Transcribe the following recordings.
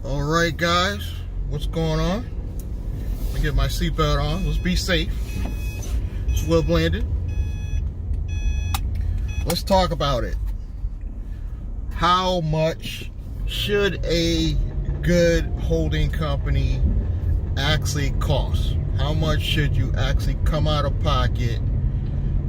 All right, guys, what's going on? Let me get my seatbelt on. Let's be safe. It's well blended. Let's talk about it. How much should a good holding company actually cost? How much should you actually come out of pocket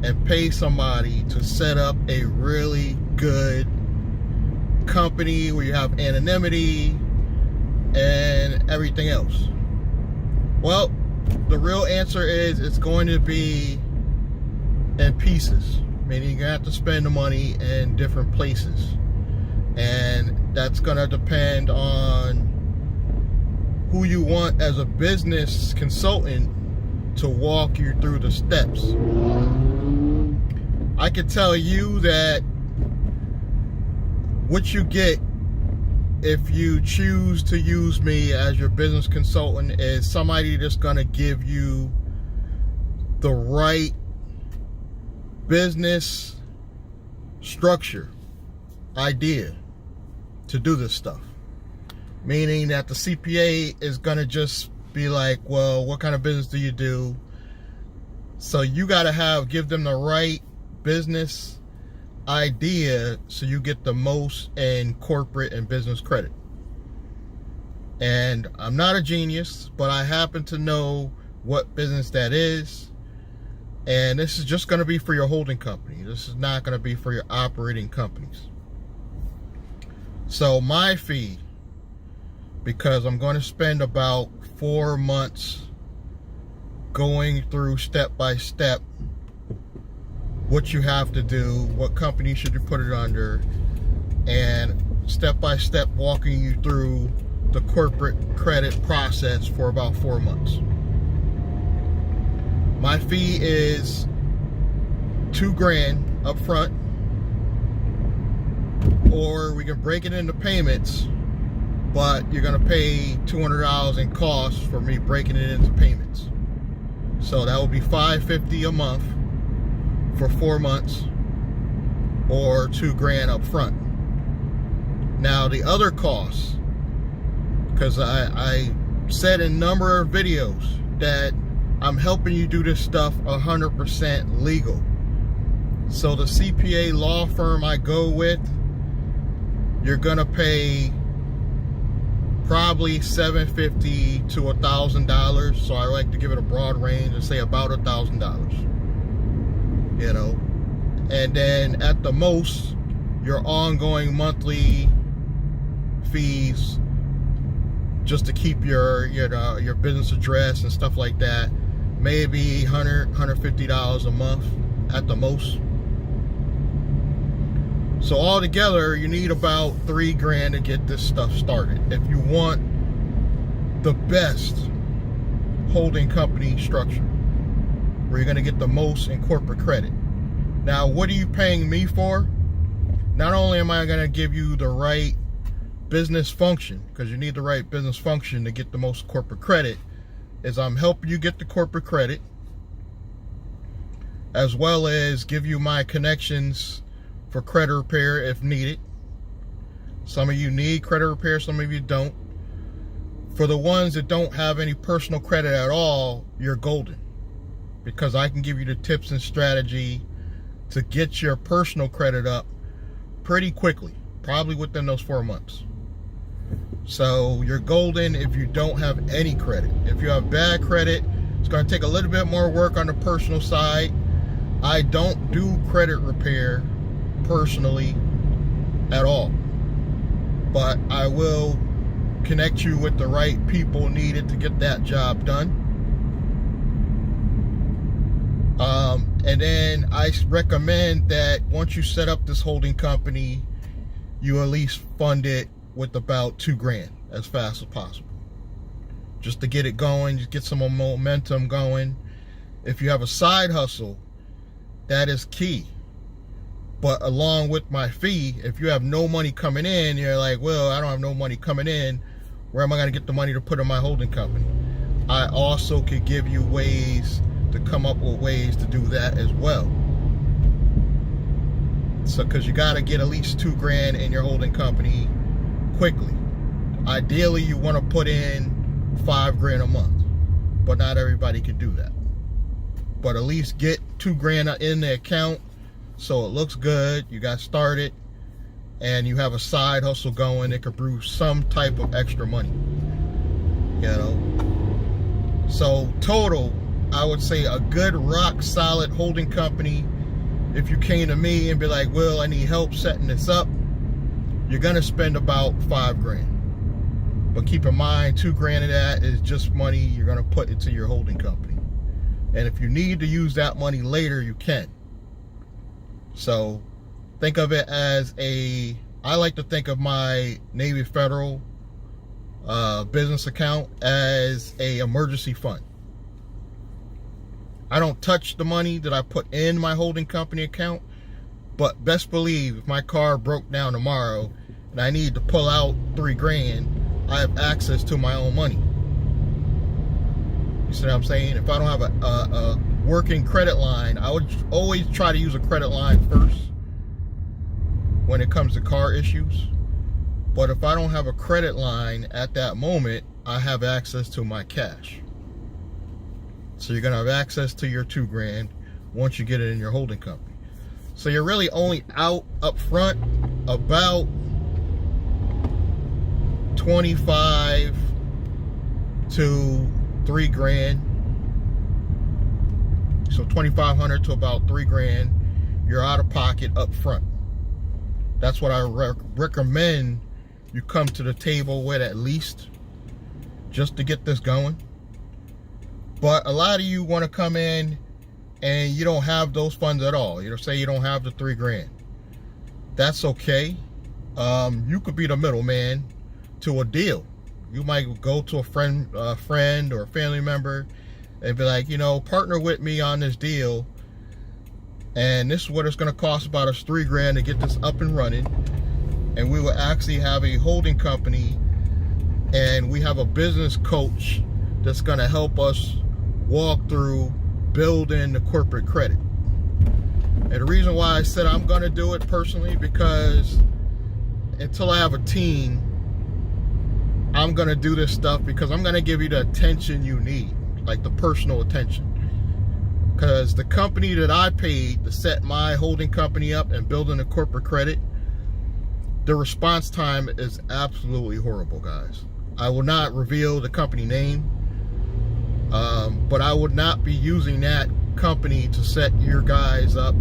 and pay somebody to set up a really good company where you have anonymity and everything else? Well, the real answer is it's going to be in pieces, meaning you're going to have to spend the money in different places, and that's going to depend on who you want as a business consultant to walk you through the steps. I can tell you that what you get if you choose to use me as your business consultant is somebody that's going to give you the right business structure idea to do this stuff. Meaning that the CPA is going to just be like, well, what kind of business do you do? So you got to give them the right business idea so you get the most in corporate and business credit. And I'm not a genius, but I happen to know what business that is. And this is just going to be for your holding company. This is not going to be for your operating companies. So my fee, because I'm going to spend about 4 months going through step by step what you have to do, what company should you put it under, and step by step walking you through the corporate credit process for about 4 months. My fee is $2,000 up front, or we can break it into payments, but you're going to pay $200 in costs for me breaking it into payments. So that would be $550 a month for 4 months, or $2,000 up front. Now the other costs, because I said in a number of videos that I'm helping you do this stuff 100% legal. So the CPA law firm I go with, you're gonna pay probably $750 to $1,000. So I like to give it a broad range and say about $1,000. You know, and then at the most, your ongoing monthly fees, just to keep your business address and stuff like that, maybe $150 a month at the most. So altogether, you need about $3,000 to get this stuff started if you want the best holding company structure, where you're going to get the most in corporate credit. Now, what are you paying me for? Not only am I going to give you the right business function, because you need the right business function to get the most corporate credit, is I'm helping you get the corporate credit, as well as give you my connections for credit repair if needed. Some of you need credit repair, some of you don't. For the ones that don't have any personal credit at all, you're golden, because I can give you the tips and strategy to get your personal credit up pretty quickly, probably within those 4 months. So you're golden if you don't have any credit. If you have bad credit, it's going to take a little bit more work on the personal side. I don't do credit repair personally at all, but I will connect you with the right people needed to get that job done. And then I recommend that once you set up this holding company, you at least fund it with about $2,000 as fast as possible, just to get it going, just get some momentum going. If you have a side hustle, that is key. But along with my fee, if you have no money coming in, you're like, well, I don't have no money coming in, where am I going to get the money to put in my holding company? I also could give you ways to come up with ways to do that as well. So, because you got to get at least $2,000 in your holding company quickly. Ideally, you want to put in $5 grand a month, but not everybody can do that. But at least get $2 grand in the account so it looks good. You got started, and you have a side hustle going that could brew some type of extra money. You know. So total, I would say a good rock solid holding company. If you came to me and be like, Will, I need help setting this up, you're gonna spend about $5 grand. But keep in mind, $2 grand of that is just money you're gonna put into your holding company. And if you need to use that money later, you can. So think of it as I like to think of my Navy Federal business account as a emergency fund. I don't touch the money that I put in my holding company account, but best believe if my car broke down tomorrow and I need to pull out $3 grand, I have access to my own money. You see what I'm saying? If I don't have a working credit line, I would always try to use a credit line first when it comes to car issues. But if I don't have a credit line at that moment, I have access to my cash. So you're gonna have access to your $2 grand once you get it in your holding company. So you're really only out up front about 25 to $3 grand. So 2,500 to about $3 grand. You're out of pocket up front. That's what I recommend you come to the table with at least, just to get this going. But a lot of you want to come in and you don't have those funds at all. You know, say you don't have the $3 grand. That's okay. You could be the middleman to a deal. You might go to a friend or a family member and be like, you know, partner with me on this deal, and this is what it's going to cost about us $3 grand to get this up and running. And we will actually have a holding company, and we have a business coach that's going to help us walk through building the corporate credit. And the reason why I said I'm going to do it personally, because until I have a team, I'm going to do this stuff because I'm going to give you the attention you need, like the personal attention. Because the company that I paid to set my holding company up and building a corporate credit, the response time is absolutely horrible, guys. I will not reveal the company name, but I would not be using that company to set your guys up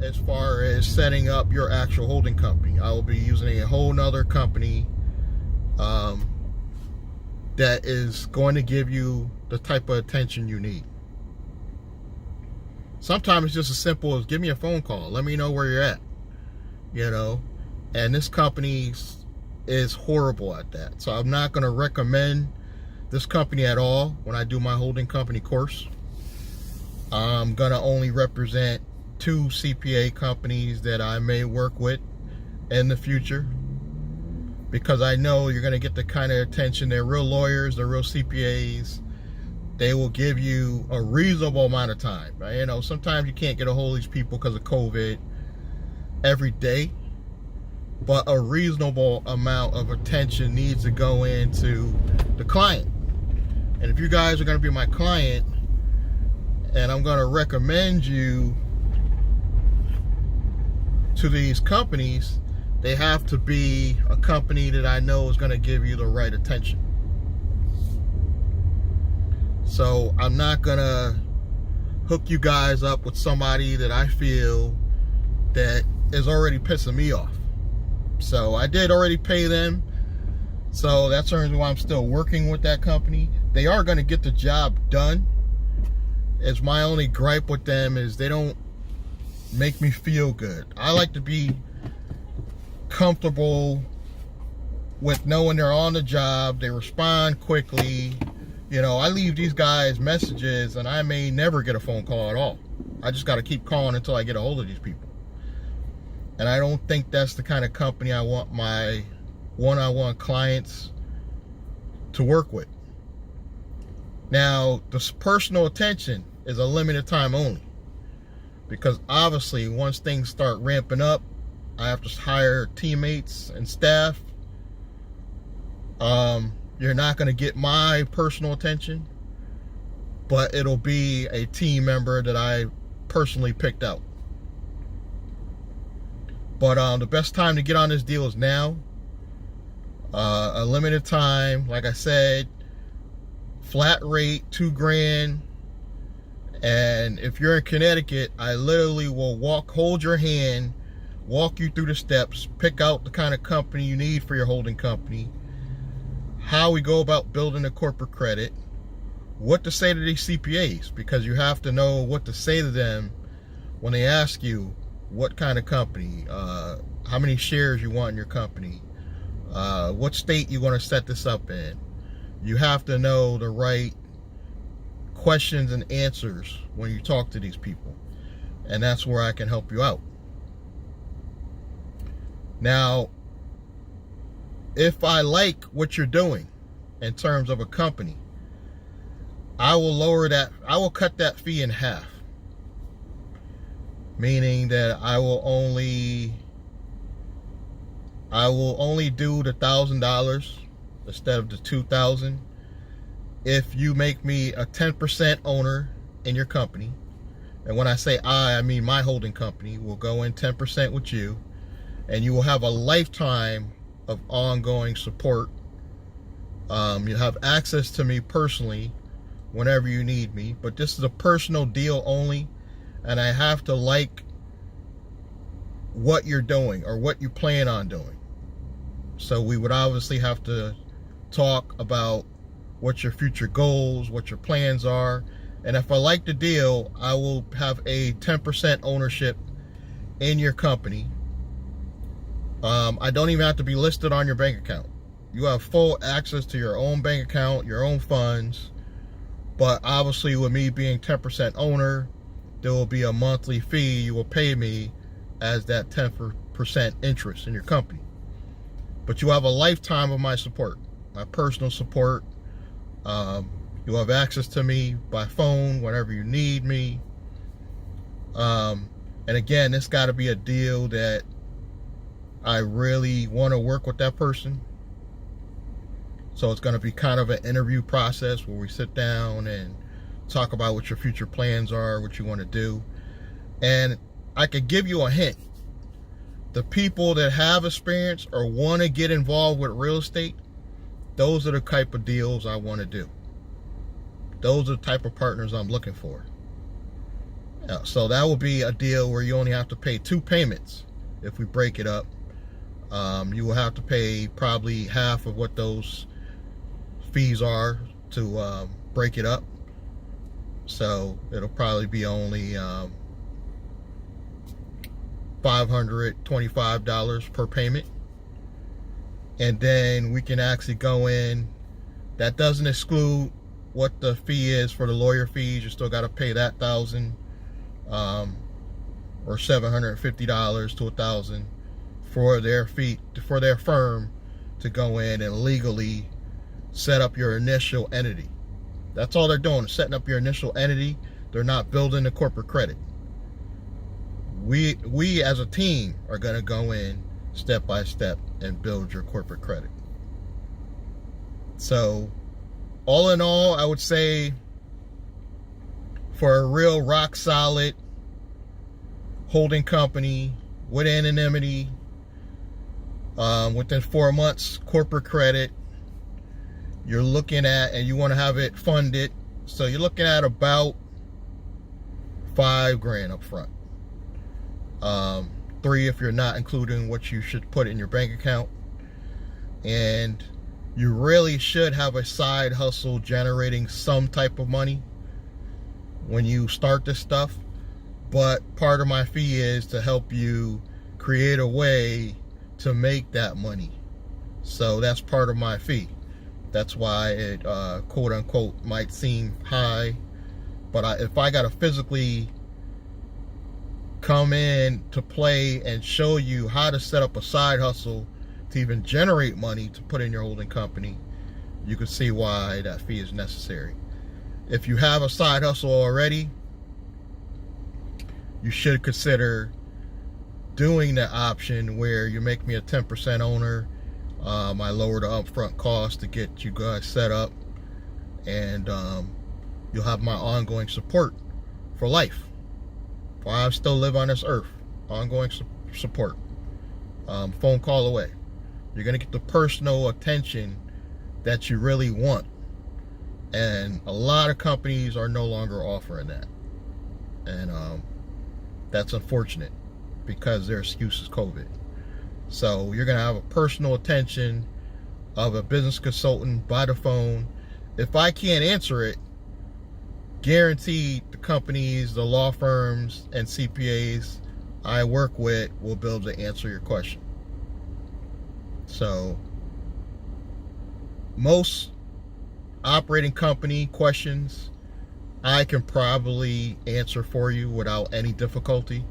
as far as setting up your actual holding company. I will be using a whole nother company that is going to give you the type of attention you need. Sometimes it's just as simple as give me a phone call, let me know where you're at, you know. And this company is horrible at that, so I'm not going to recommend this company at all when I do my holding company course. I'm going to only represent 2 CPA companies that I may work with in the future, because I know you're going to get the kind of attention. They're real lawyers, they're real CPAs. They will give you a reasonable amount of time, right? You know, sometimes you can't get a hold of these people because of COVID every day, but a reasonable amount of attention needs to go into the client. And if you guys are going to be my client, and I'm going to recommend you to these companies, they have to be a company that I know is going to give you the right attention. So I'm not going to hook you guys up with somebody that I feel that is already pissing me off. So I did already pay them, so that's the reason why I'm still working with that company. They are going to get the job done. It's my only gripe with them is they don't make me feel good. I like to be comfortable with knowing they're on the job, they respond quickly. You know, I leave these guys messages and I may never get a phone call at all. I just got to keep calling until I get a hold of these people. And I don't think that's the kind of company I want my one-on-one clients to work with. Now, this personal attention is a limited time only, because obviously once things start ramping up, I have to hire teammates and staff, You're not going to get my personal attention, but it'll be a team member that I personally picked out. But the best time to get on this deal is now. A limited time, like I said, flat rate, $2,000. And if you're in Connecticut, I literally will hold your hand, walk you through the steps, pick out the kind of company you need for your holding company, how we go about building a corporate credit, what to say to these CPAs, because you have to know what to say to them when they ask you what kind of company, how many shares you want in your company, what state you want to set this up in. You have to know the right questions and answers when you talk to these people, and that's where I can help you out. Now, if I like what you're doing in terms of a company, I will cut that fee in half, meaning that I will only do the $1,000 instead of the $2,000 if you make me a 10% owner in your company. And when I say I mean my holding company will go in 10% with you, and you will have a lifetime of ongoing support. You'll have access to me personally whenever you need me, but this is a personal deal only, and I have to like what you're doing or what you plan on doing. So we would obviously have to talk about what your future goals, what your plans are, and if I like the deal, I will have a 10% ownership in your company. I don't even have to be listed on your bank account. You have full access to your own bank account, your own funds, but obviously with me being 10% owner, there will be a monthly fee you will pay me as that 10% interest in your company. But you have a lifetime of my support, my personal support. You'll have access to me by phone whenever you need me. And again, it's got to be a deal that I really want to work with that person. So it's going to be kind of an interview process where we sit down and talk about what your future plans are, what you want to do. And I could give you a hint. The people that have experience or want to get involved with real estate, those are the type of deals I want to do. Those are the type of partners I'm looking for. So that will be a deal where you only have to pay 2 payments if we break it up. You will have to pay probably half of what those fees are to break it up. So it'll probably be only $525 per payment. And then we can actually go in. That doesn't exclude what the fee is for the lawyer fees. You still got to pay that $1,000 or $750 to $1,000 for their fee, for their firm to go in and legally set up your initial entity. That's all they're doing, setting up your initial entity. They're not building the corporate credit. We as a team are going to go in step by step and build your corporate credit. So all in all, I would say for a real rock solid holding company with anonymity, within 4 months corporate credit, you're looking at, and you want to have it funded, so you're looking at about $5,000 up front. 3 if you're not including what you should put in your bank account. And you really should have a side hustle generating some type of money when you start this stuff. But part of my fee is to help you create a way to make that money. So that's part of my fee. That's why it quote unquote might seem high, but if I got to physically come in to play and show you how to set up a side hustle to even generate money to put in your holding company, you can see why that fee is necessary. If you have a side hustle already, you should consider doing the option where you make me a 10% owner I lower the upfront cost to get you guys set up, and you'll have my ongoing support for life. While I still live on this earth, ongoing support. Phone call away. You're gonna get the personal attention that you really want, and a lot of companies are no longer offering that, and that's unfortunate because their excuse is COVID. So you're gonna have a personal attention of a business consultant by the phone. If I can't answer it, guaranteed the companies, the law firms, and CPAs I work with will be able to answer your question. So most operating company questions I can probably answer for you without any difficulty.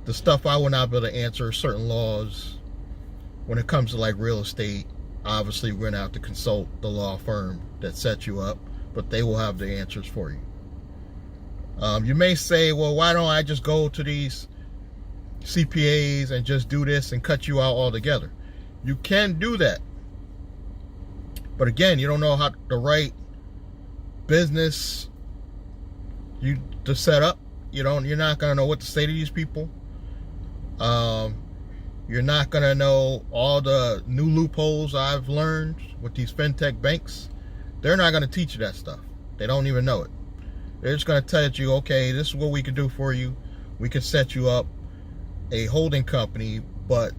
The stuff I will not be able to answer, certain laws. When it comes to like real estate, obviously we're gonna have to consult the law firm that sets you up, but they will have the answers for you. You may say, well, why don't I just go to these CPAs and just do this and cut you out altogether? You can do that, but again, you don't know how the right business to set up. You're not gonna know what to say to these people. You're not gonna know all the new loopholes I've learned with these fintech banks. They're not gonna teach you that stuff. They don't even know it. They're just gonna tell you, okay, this is what we can do for you. We can set you up a holding company, but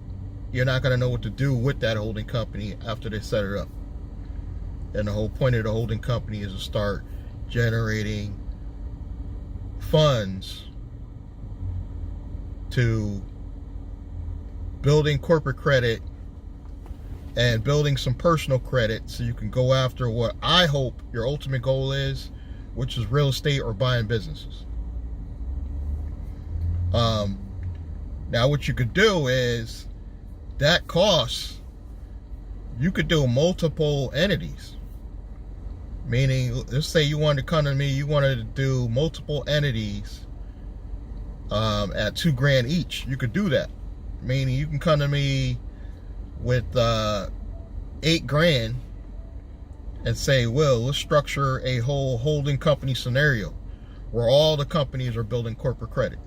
you're not gonna know what to do with that holding company after they set it up. And the whole point of the holding company is to start generating funds to building corporate credit and building some personal credit so you can go after what I hope your ultimate goal is, which is real estate or buying businesses. Now what you could do is, that costs, you could do multiple entities. Meaning, let's say you wanted to come to me, you wanted to do multiple entities at $2,000 each. You could do that. Meaning you can come to me with $8,000 and say, well, let's structure a whole holding company scenario where all the companies are building corporate credit.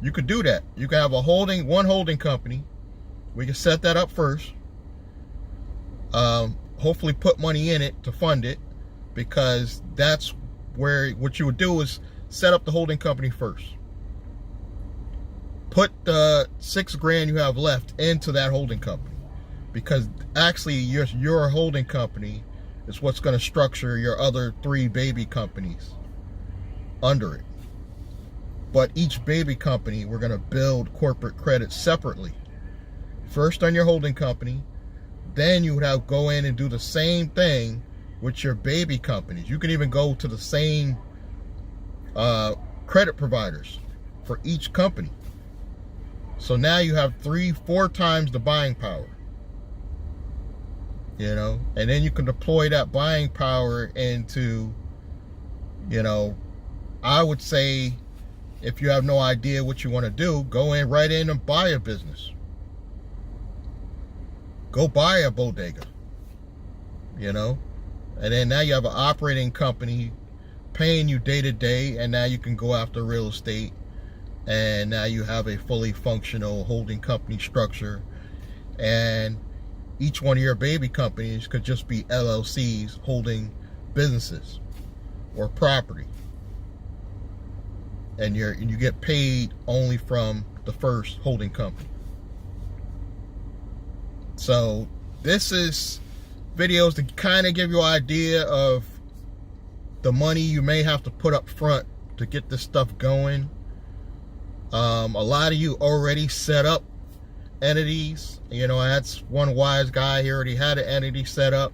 You could do that. You can have one holding company. We can set that up first. Hopefully put money in it to fund it, because that's where what you would do is set up the holding company first. Put the $6,000 you have left into that holding company, because actually your holding company is what's going to structure your other 3 baby companies under it. But each baby company, we're going to build corporate credit separately. First on your holding company, then you would have go in and do the same thing with your baby companies. You can even go to the same credit providers for each company. So now you have 3-4 times the buying power. And then you can deploy that buying power into, I would say, if you have no idea what you want to do, go in right in and buy a business. Go buy a bodega, and then now you have an operating company paying you day to day, and now you can go after real estate, and now you have a fully functional holding company structure, and each one of your baby companies could just be LLCs holding businesses or property, and you get paid only from the first holding company. So this is videos to kind of give you an idea of the money you may have to put up front to get this stuff going. A lot of you already set up entities. That's one wise guy. He already had an entity set up,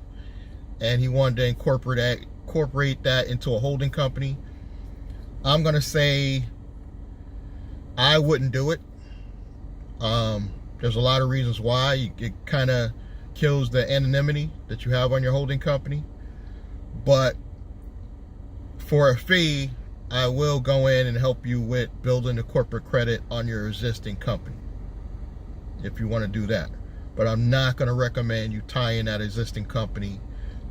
and he wanted to incorporate that into a holding company. I'm gonna say I wouldn't do it. There's a lot of reasons why. It kind of kills the anonymity that you have on your holding company. But for a fee, I will go in and help you with building the corporate credit on your existing company, if you want to do that. but I'm not going to recommend you tie in that existing company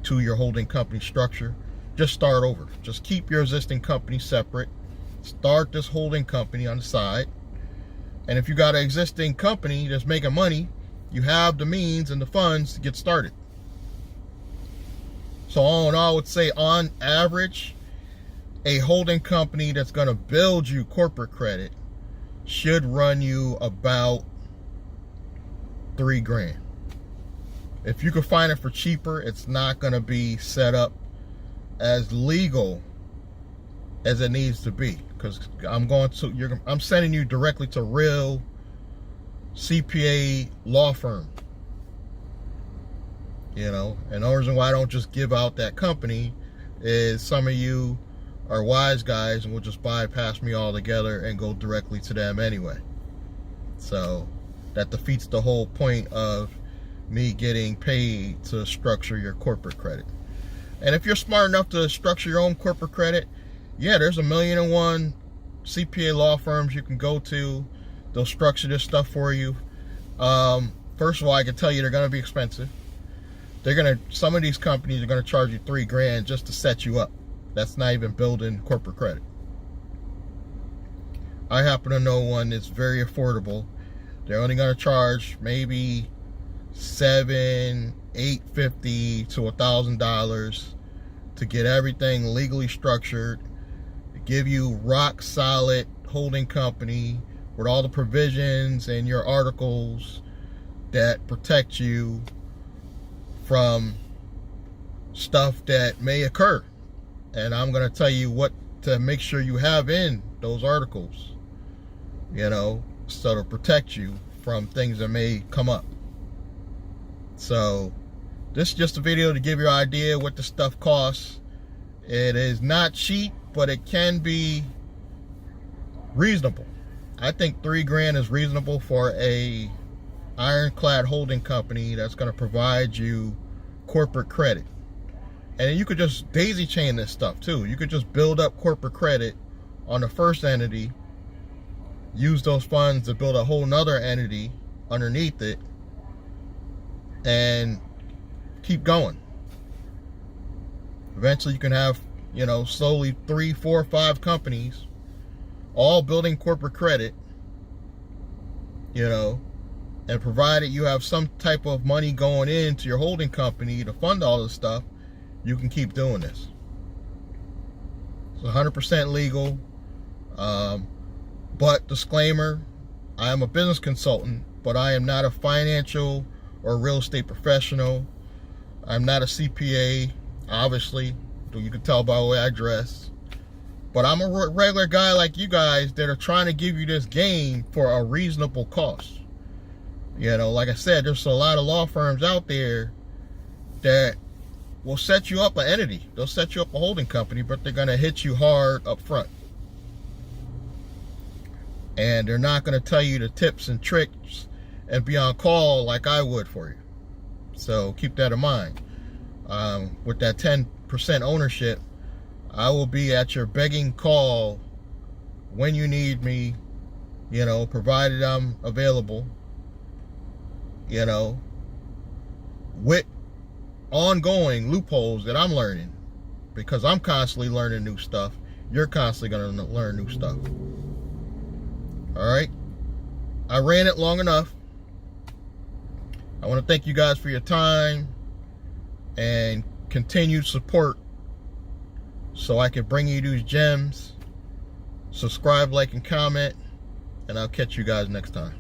to your holding company structure. Just start over. Just keep your existing company separate. Start this holding company on the side. And if you got an existing company that's making money, you have the means and the funds to get started. So all in all, I would say on average, a holding company that's going to build you corporate credit should run you about $3,000. If you can find it for cheaper, it's not going to be set up as legal as it needs to be, because I'm sending you directly to real CPA law firm. You know, and the reason why I don't just give out that company is some of you are wise guys and will just bypass me altogether and go directly to them anyway. So that defeats the whole point of me getting paid to structure your corporate credit. And if you're smart enough to structure your own corporate credit, yeah, there's 1,000,001 CPA law firms you can go to. They'll structure this stuff for you. First of all, I can tell you they're going to be expensive. Some of these companies are going to charge you $3,000 just to set you up. That's not even building corporate credit. I happen to know one that's very affordable. They're only going to charge maybe $700, $850 to $1,000 to get everything legally structured, give you rock solid holding company with all the provisions and your articles that protect you from stuff that may occur. And I'm going to tell you what to make sure you have in those articles, you know, so to protect you from things that may come up. So this is just a video to give you an idea what the stuff costs. It is not cheap, but it can be reasonable. I think $3,000 is reasonable for a ironclad holding company that's going to provide you corporate credit. And then you could just daisy chain this stuff too. You could just build up corporate credit on the first entity, use those funds to build a whole nother entity underneath it, and keep going. Eventually you can have, you know, slowly 3, 4, 5 companies all building corporate credit, you know, and provided you have some type of money going into your holding company to fund all this stuff, you can keep doing this. It's 100% legal. But disclaimer, I am a business consultant, but I am not a financial or real estate professional. I'm not a CPA, obviously. You can tell by the way I dress. But I'm a regular guy like you guys that are trying to give you this game for a reasonable cost. You know, like I said, there's a lot of law firms out there that will set you up an entity. They'll set you up a holding company, but they're going to hit you hard up front. And they're not going to tell you the tips and tricks and be on call like I would for you. So keep that in mind. With that 10% ownership, I will be at your begging call when you need me, you know, provided I'm available, you know, with ongoing loopholes that I'm learning, because I'm constantly learning new stuff. You're constantly going to learn new stuff. All right. I ran it long enough. I want to thank you guys for your time and continued support so I can bring you these gems. Subscribe, like, and comment, and I'll catch you guys next time.